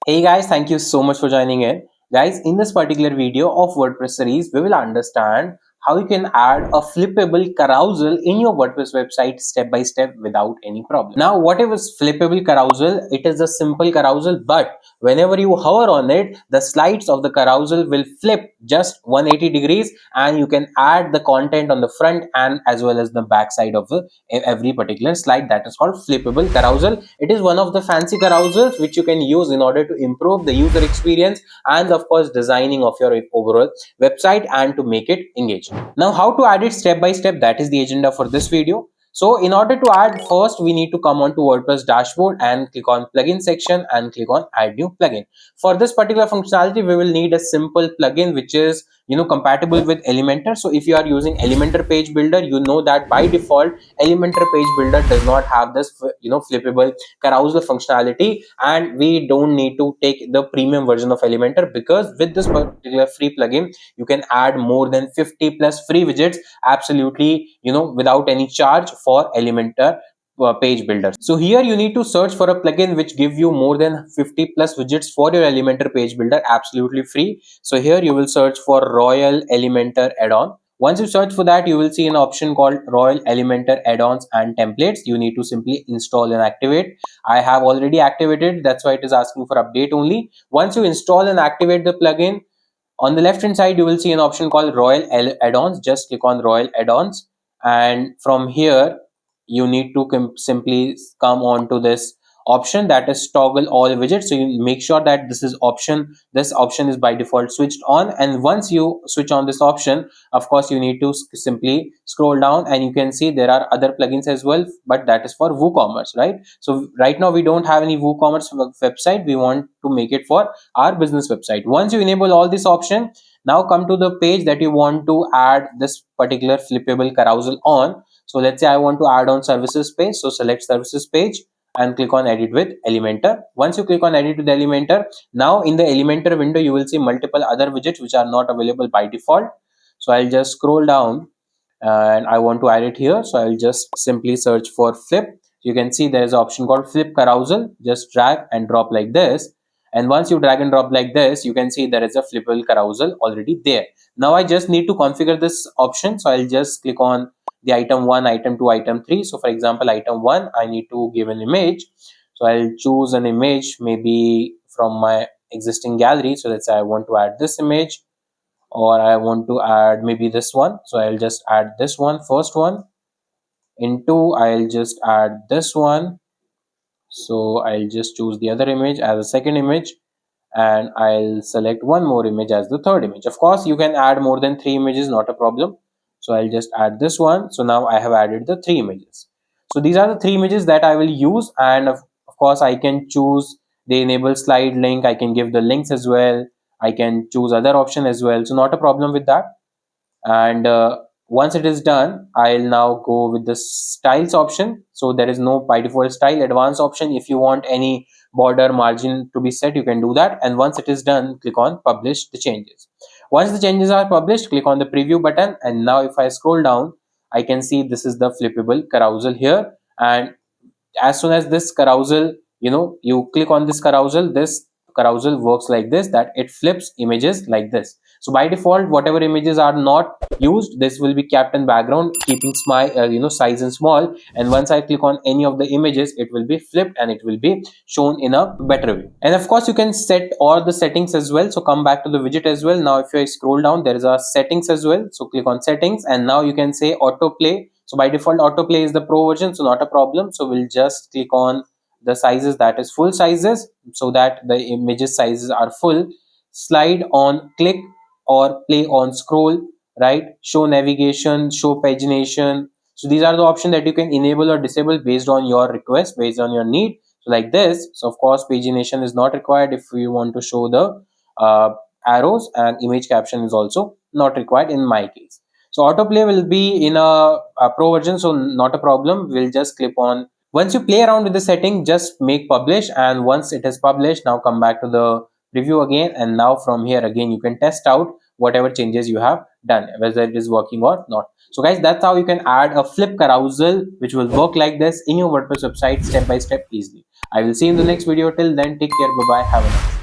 Hey guys, thank you so much for joining in. Guys, in this particular video of WordPress series, we will understand how you can add a flippable carousel in your WordPress website step by step without any problem. Now, what is flippable carousel? It is a simple carousel, but whenever you hover on it, the slides of the carousel will flip just 180 degrees and you can add the content on the front and as well as the back side of every particular slide. That is called flippable carousel. It is one of the fancy carousels which you can use in order to improve the user experience and of course designing of your overall website and to make it engaging. Now, how to add it step by step, that is the agenda for this video. So in order to add, first we need to come on to WordPress dashboard and click on plugin section and click on add new plugin. For this particular functionality, we will need a simple plugin which is compatible with Elementor. So if you are using Elementor page builder, you know that by default Elementor page builder does not have this flippable carousel functionality, and we don't need to take the premium version of Elementor, because with this particular free plugin you can add more than 50 plus free widgets absolutely without any charge for Elementor page builder. So here you need to search for a plugin which give you more than 50 plus widgets for your Elementor page builder absolutely free. So here you will search for Royal Elementor add-on. Once you search for that, you will see an option called Royal Elementor add-ons and templates. You need to simply install and activate. I have already activated, that's why it is asking for update only. Once you install and activate the plugin, on the left hand side you will see an option called Royal add-ons. Just click on Royal add-ons, and from here you need to simply come on to this option, that is toggle all widgets. So you make sure that this option is by default switched on, and once you switch on this option, of course you need to simply scroll down and you can see there are other plugins as well, but that is for WooCommerce, right? So right now we don't have any WooCommerce website, we want to make it for our business website. Once you enable all this option, now come to the page that you want to add this particular flippable carousel on. So let's say I want to add on services page, so select services page and click on edit with Elementor. Once you click on edit with Elementor, now in the Elementor window you will see multiple other widgets which are not available by default. So I'll just scroll down and I want to add it here, so I'll just simply search for flip. You can see there is an option called flip carousel. Just drag and drop like this, and once you drag and drop like this, you can see there is a flippable carousel already there. Now I just need to configure this option, so I'll just click on the item 1, item 2, item 3. So for example, item 1, I need to give an image, so I'll choose an image maybe from my existing gallery. So let's say I want to add this image, or I want to add maybe this one, so I'll just add this one, first one. In 2, I'll just add this one, so I'll just choose the other image as a second image, and I'll select one more image as the third image. Of course you can add more than 3 images, not a problem. So I'll just add this one. So now I have added the 3 images. So these are the 3 images that I will use, and of course I can choose the enable slide link, I can give the links as well, I can choose other option as well, so not a problem with that. And once it is done, I'll now go with the styles option. So there is no by default style, advanced option. If you want any border margin to be set, you can do that, and once it is done, click on publish the changes. Once the changes are published, click on the preview button, and now if I scroll down, I can see this is the flippable carousel here. And as soon as this carousel, you click on this carousel works like this, that it flips images like this. So by default, whatever images are not used, this will be kept in background, keeping size and small, and once I click on any of the images, it will be flipped and it will be shown in a better way. And of course you can set all the settings as well. So come back to the widget as well. Now if I scroll down, there is a settings as well, so click on settings, and now you can say autoplay. So by default autoplay is the pro version, so not a problem. So we'll just click on the sizes, that is full sizes, so that the images sizes are full. Slide on click or play on scroll, right? Show navigation, show pagination. So these are the options that you can enable or disable based on your request, based on your need. So like this. So of course pagination is not required if you want to show the arrows, and image caption is also not required in my case. So autoplay will be in a pro version, so not a problem. We'll just click on, once you play around with the setting, just make publish, and once it is published, now come back to the preview again, and now from here again you can test out whatever changes you have done, whether it is working or not. So guys, that's how you can add a flip carousel which will work like this in your WordPress website step by step easily. I will see you in the next video. Till then, take care. Bye bye. Have a nice day.